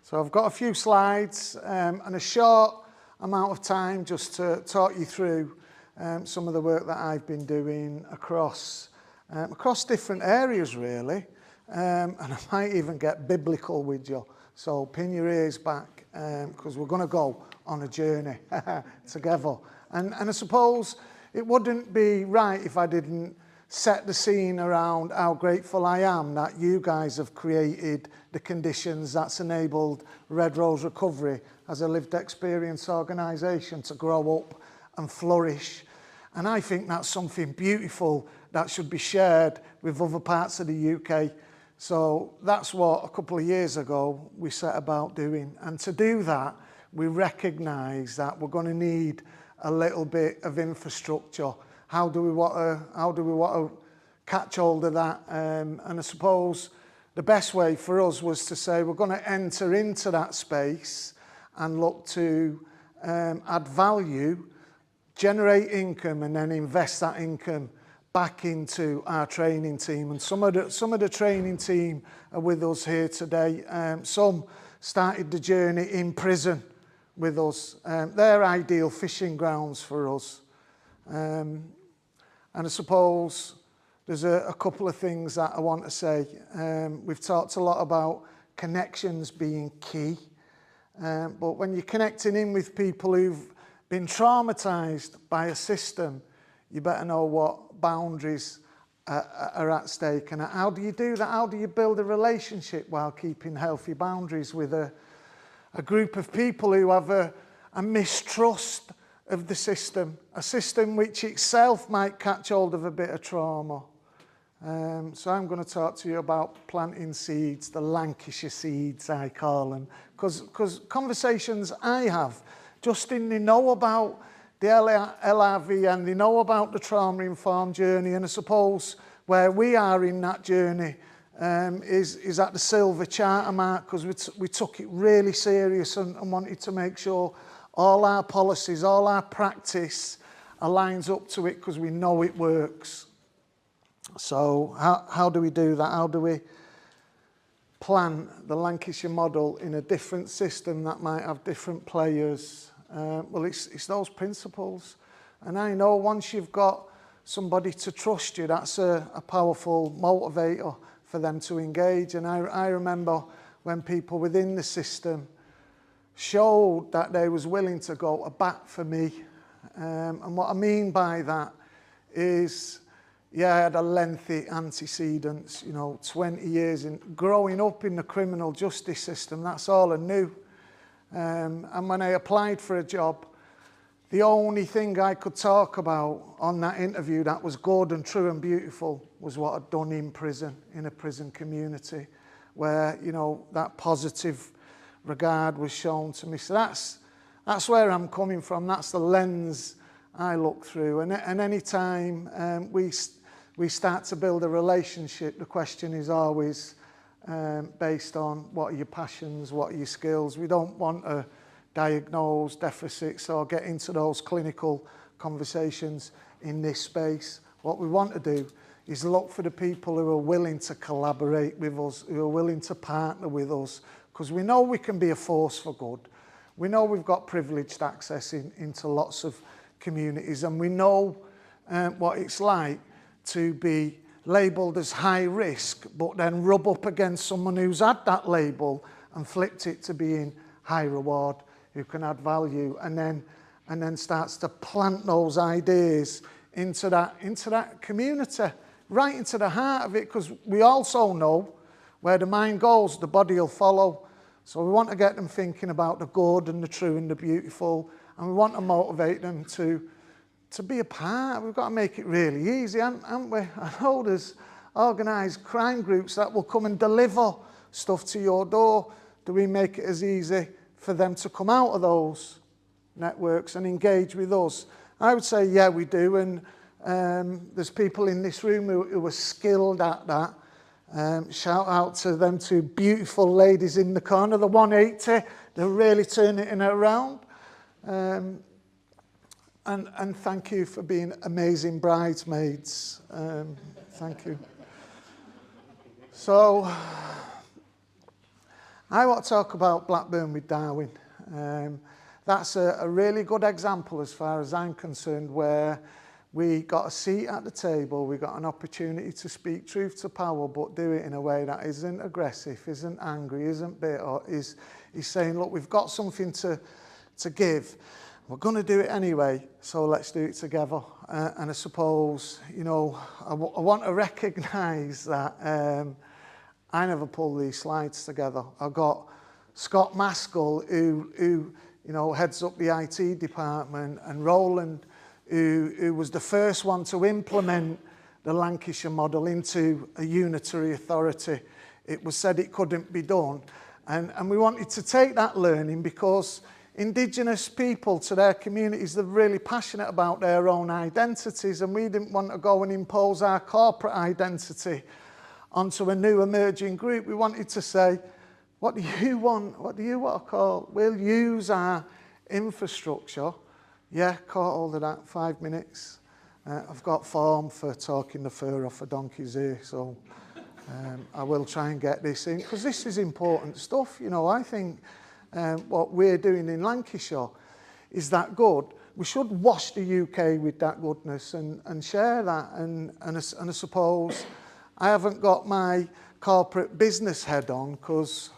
So I've got a few slides and a short amount of time just to talk you through some of the work that I've been doing across different areas really, and I might even get biblical with you. So pin your ears back because we're going to go on a journey together. And I suppose it wouldn't be right if I didn't set the scene around how grateful I am that you guys have created the conditions that's enabled Red Rose Recovery as a lived experience organisation to grow up and flourish. And I think that's something beautiful that should be shared with other parts of the UK. So that's what a couple of years ago we set about doing. And to do that, we recognise that we're going to need a little bit of infrastructure. How do we want to catch hold of that? And I suppose the best way for us was to say we're going to enter into that space and look to add value, generate income, and then invest that income back into our training team. And some of the training team are with us here today. Some started the journey in prison with us. They're ideal fishing grounds for us. And I suppose there's a couple of things that I want to say. We've talked a lot about connections being key. But when you're connecting in with people who've been traumatised by a system, you better know what boundaries are at stake. And how do you do that? How do you build a relationship while keeping healthy boundaries with a group of people who have a mistrust of the system, a system which itself might catch hold of a bit of trauma. So I'm going to talk to you about planting seeds, the Lancashire seeds I call them, because conversations I have, Justin, they know about the LRV and they know about the trauma-informed journey, and I suppose where we are in that journey is at the silver charter mark, because we took it really serious and wanted to make sure all our policies, all our practice aligns up to it because we know it works. So how do we do that? How do we plan the Lancashire model in a different system that might have different players? Well, it's those principles. And I know once you've got somebody to trust you, that's a powerful motivator for them to engage. And I remember when people within the system showed that they was willing to go to bat for me. And what I mean by that is, yeah, I had a lengthy antecedents, 20 years in growing up in the criminal justice system. That's all I knew. And when I applied for a job, the only thing I could talk about on that interview that was good and true and beautiful was what I'd done in prison, in a prison community, where, that positive regard was shown to me. So that's where I'm coming from. That's the lens I look through. And any time we start to build a relationship, the question is always based on what are your passions, what are your skills. We don't want to diagnose deficits or get into those clinical conversations in this space. What we want to do is look for the people who are willing to collaborate with us, who are willing to partner with us, because we know we can be a force for good. We know we've got privileged access into lots of communities, and we know what it's like to be labelled as high risk, but then rub up against someone who's had that label and flipped it to being high reward, who can add value, and then starts to plant those ideas into that community, right into the heart of it, because we also know where the mind goes, the body will follow. So we want to get them thinking about the good and the true and the beautiful, and we want to motivate them to be a part. We've got to make it really easy, haven't we? I know there's organised crime groups that will come and deliver stuff to your door. Do we make it as easy for them to come out of those networks and engage with us? I would say, yeah, we do, and there's people in this room who are skilled at that. Shout out to them two beautiful ladies in the corner, the 180, they're really turning it around. And thank you for being amazing bridesmaids. Thank you. So I want to talk about Blackburn with Darwin. That's a really good example as far as I'm concerned, where we got a seat at the table, we got an opportunity to speak truth to power, but do it in a way that isn't aggressive, isn't angry, isn't bitter, is saying, look, we've got something to give. We're going to do it anyway, so let's do it together. And I suppose, you know, I want to recognise that I never pull these slides together. I've got Scott Maskell, who you know, heads up the IT department, and Roland, who was the first one to implement the Lancashire model into a unitary authority. It was said it couldn't be done. And we wanted to take that learning, because Indigenous people to their communities, they're really passionate about their own identities, and we didn't want to go and impose our corporate identity onto a new emerging group. We wanted to say, what do you want? What do you want to call? We'll use our infrastructure. Yeah, caught all of that, 5 minutes. I've got form for talking the fur off a donkey's ear, so I will try and get this in, because this is important stuff. You know, I think what we're doing in Lancashire is that good. We should wash the UK with that goodness and share that. And I suppose I haven't got my corporate business head on, because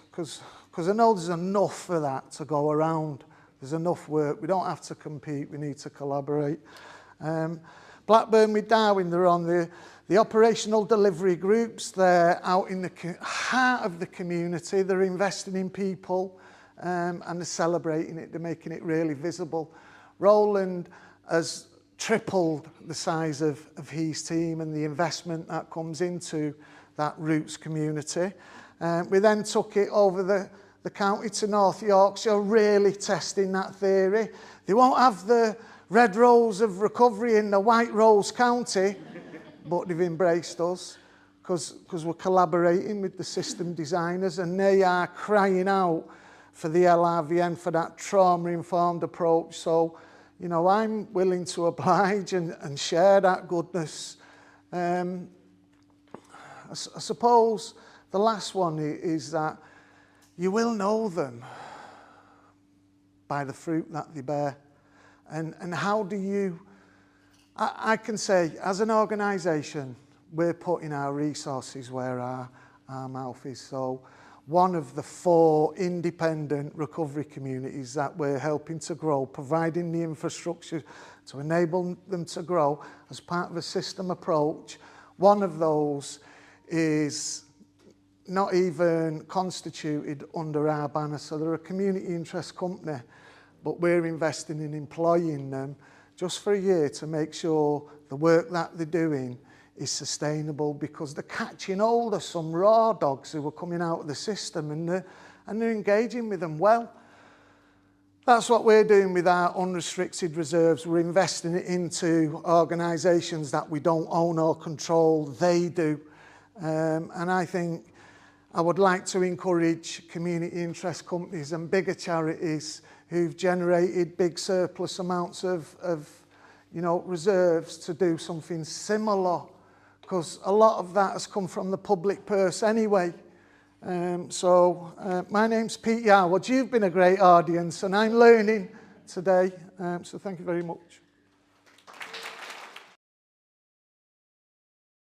I know there's enough for that to go around. There's enough work. We don't have to compete. We need to collaborate. Blackburn with Darwin, they're on the operational delivery groups. They're out in the heart of the community. They're investing in people. And they're celebrating it, they're making it really visible. Roland has tripled the size of his team and the investment that comes into that roots community. We then took it over the county to North Yorkshire, really testing that theory. They won't have the red rose of recovery in the white rose county, but they've embraced us, because we're collaborating with the system designers, and they are crying out for the LRVN, for that trauma-informed approach. So, you know, I'm willing to oblige and share that goodness. I suppose the last one is that you will know them by the fruit that they bear. And how do you... I can say, as an organisation, we're putting our resources where our mouth is. So one of the 4 independent recovery communities that we're helping to grow, providing the infrastructure to enable them to grow as part of a system approach. One of those is not even constituted under our banner, so they're a community interest company, but we're investing in employing them just for a year to make sure the work that they're doing is sustainable, because they're catching hold of some raw dogs who are coming out of the system, and they're engaging with them well. That's what we're doing with our unrestricted reserves. We're investing it into organisations that we don't own or control, they do. And I think I would like to encourage community interest companies and bigger charities who've generated big surplus amounts of you know, reserves to do something similar, because a lot of that has come from the public purse anyway. My name's Pete Yarwood. You've been a great audience, and I'm learning today, so thank you very much.